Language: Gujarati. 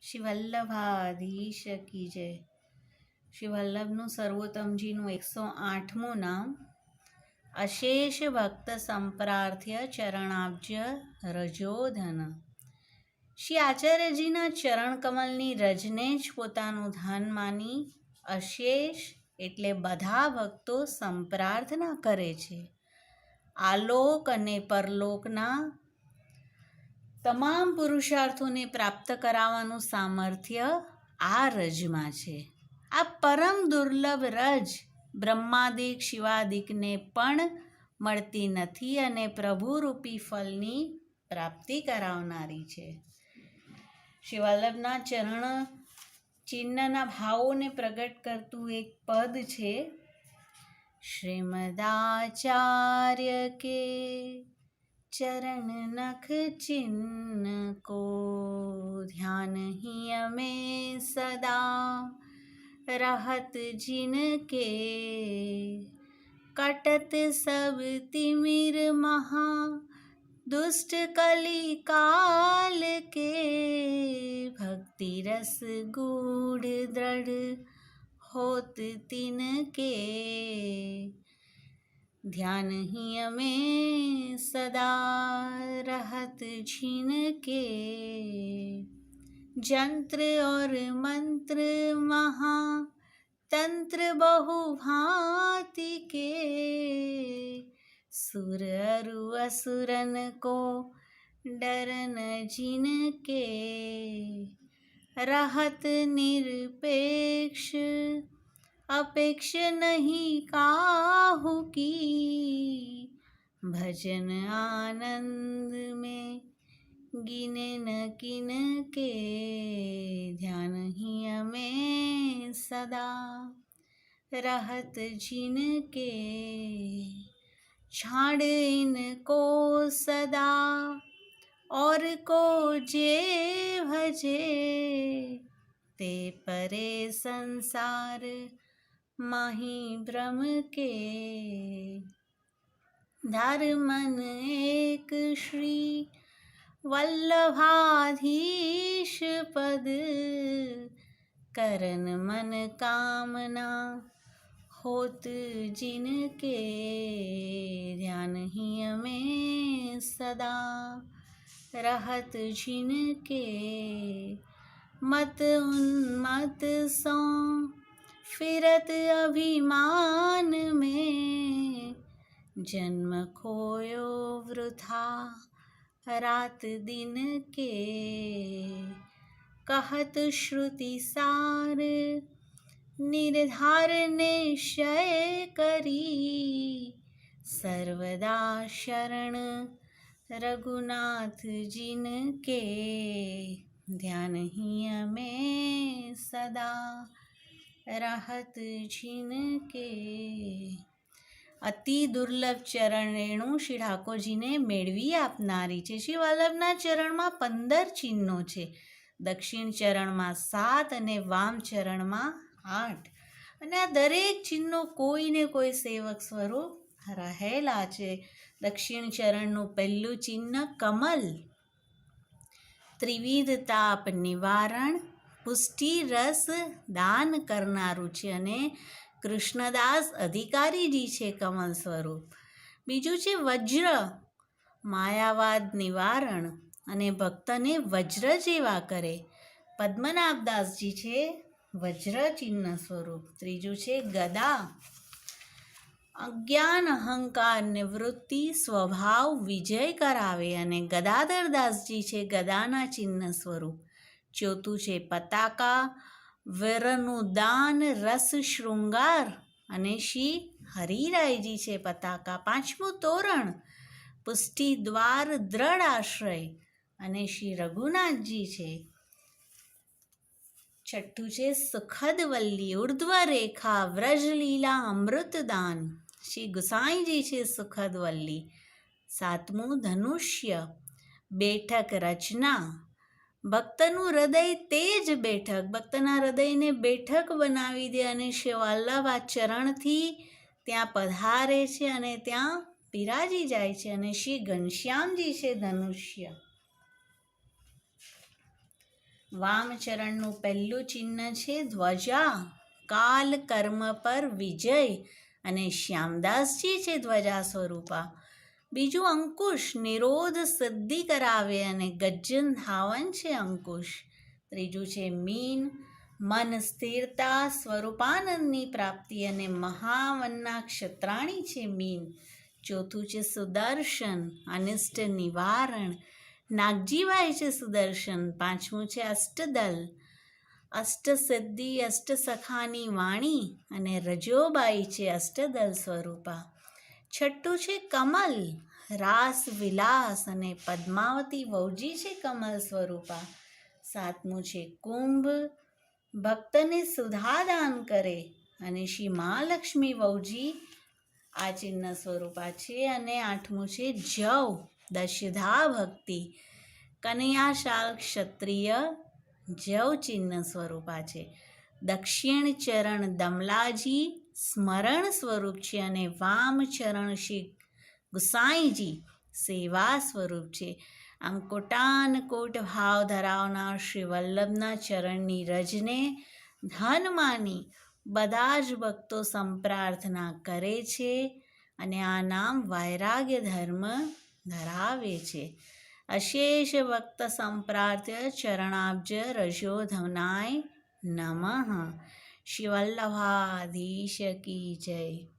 શ્રી વલ્લભાધીશ કી જય. શ્રી વલ્લભનું સર્વોત્તમજીનું 108મું નામ અશેષ ભક્ત સંપ્રાર્થ્ય ચરણાબ્જ રજોધન. શ્રી આચાર્યજીના ચરણકમલની રજને જ પોતાનું ધન માની અશેષ એટલે બધા ભક્તો સંપ્રાર્થના કરે છે. આલોક અને પરલોકના તમામ પુરુષાર્થોને પ્રાપ્ત કરાવવાનું સામર્થ્ય આ રજમાં છે. આ પરમ દુર્લભ રજ બ્રહ્માદિક શિવાદિકને પણ મળતી નથી અને પ્રભુરૂપી ફલની પ્રાપ્તિ કરાવનારી છે. શ્રી વલ્લભના ચરણ ચિહ્નના ભાવોને પ્રગટ કરતું એક પદ છે. श्रीमदाचार्य के चरण नख चिन्ह को ध्यान ही हमें सदा रहत जिनके कटत सब तिमिर महा दुष्ट कली काल के भक्ति रस गूढ़ दृढ़ होत तिनके ध्यान ही हमें सदा रहत जिनके जंत्र और मंत्र महा तंत्र बहु भांति के सुर अरु असुरन को डरन जिनके रहत निरपेक्ष अपेक्ष नहीं काहू की भजन आनंद में गिने न किन के ध्यान ही हमें सदा रहत जिनके छाड़ इनको सदा और को जे भजे ते परे संसार माही भ्रम के धार मन एक श्री वल्लभाधीश पद करन मन कामना होत जिनके ध्यान ही हमें सदा रहत जिनके मत उन्मत सो फिरत अभिमान में जन्म खोयो वृथा रात दिन के कहत श्रुति सार निर्धार निश्चय करी सर्वदा शरण रघुनाथ जिनके ध्यान ही हमें सदा रहत जिनके. અતિ દુર્લભ ચરણ રેણુ શ્રી ઠાકોરજીને મેળવી આપનારી છે. શ્રી વલ્લભના ચરણમાં 15 ચિહ્નો છે. દક્ષિણ ચરણમાં 7 અને વામ ચરણમાં 8 અને આ દરેક ચિહ્નો કોઈને કોઈ સેવક સ્વરૂપ રહેલા છે. દક્ષિણ ચરણનું પહેલું ચિહ્ન કમલ ત્રિવિધ તાપ નિવારણ પુષ્ટિ રસ દાન કરનારું છે અને કૃષ્ણદાસ અધિકારીજી છે કમલ સ્વરૂપ. બીજું છે વજ્ર માયાવાદ નિવારણ અને ભક્તને વજ્ર જેવા કરે. પદ્મનાભદાસજી છે વજ્ર ચિહ્ન સ્વરૂપ. ત્રીજું છે ગદા અજ્ઞાન અહંકાર નિવૃત્તિ સ્વભાવ વિજય કરાવે અને ગદાધરદાસજી છે ગદાના ચિહ્ન સ્વરૂપ. ચોથું છે પતાકા વીરનું દાન રસ શૃંગાર અને શ્રી હરિરાયજી છે પતાકા. પાંચમું તોરણ પુષ્ટિ દ્વાર દ્રઢ આશ્રય અને શ્રી રઘુનાથજી છે. છઠ્ઠું છે સુખદ વલ્લી ઉર્ધ્વ રેખા વ્રજલીલા અમૃતદાન શ્રી ગુસાઈજી છે સુખદ વલ્લી. સાતમું ધનુષ્ય બેઠક રચના ભક્તનું હૃદય તેજ બેઠક ભક્તના હૃદયને બેઠક બનાવી દે અને શ્રી વલ્લભ આ ચરણથી ત્યાં પધારે છે અને ત્યાં બિરાજી જાય છે અને શ્રી ઘનશ્યામજી છે ધનુષ્ય. વામચરણનું પહેલું ચિહ્ન છે ધ્વજા, કાલ કર્મ પર વિજય, અને શ્યામદાસજી છે ધ્વજા સ્વરૂપા. બીજું અંકુશ, નિરોધ સિદ્ધિ કરાવે અને ગજ્જન ધાવન છે અંકુશ. ત્રીજું છે મીન, મન સ્થિરતા સ્વરૂપાનંદની પ્રાપ્તિ અને મહાવનના ક્ષત્રાણી છે મીન. ચોથું છે સુદર્શન, અનિષ્ટ નિવારણ, નાગજીભાઈ છે સુદર્શન. પાંચમું છે અષ્ટદલ, અષ્ટસિદ્ધિ અષ્ટસખાની વાણી, અને રજોબાઈ છે અષ્ટદલ સ્વરૂપા. છઠ્ઠું છે કમલ, રાસ વિલાસ, અને પદ્માવતી વહુજી છે કમલ સ્વરૂપા. સાતમું છે કુંભ, ભક્તને સુધાદાન કરે, અને શ્રી મહાલક્ષ્મી વહુજી આ ચિહ્ન સ્વરૂપા છે. અને આઠમું છે જવ, દશધા ભક્તિ, કનૈયાશાલ ક્ષત્રિય જવ ચિહ્ન સ્વરૂપા છે. દક્ષિણ ચરણ દમલાજી સ્મરણ સ્વરૂપ છે, અને વામ ચરણ શ્રી ગુસાઈજી સેવા સ્વરૂપ છે. આમ કોટાનકોટ ભાવ ધરાવનાર શ્રી વલ્લભના ચરણની રજને ધન માની બધા જ ભક્તો સંપ્રાર્થના કરે છે, અને આ નામ વૈરાગ્ય ધર્મ ધરાવે છે. અશેષ ભક્ત સંપ્રાર્થ્ય ચરણાબ્જ રજોધનાય નમઃ. શ્રી વલ્લભાધીશ કી જય.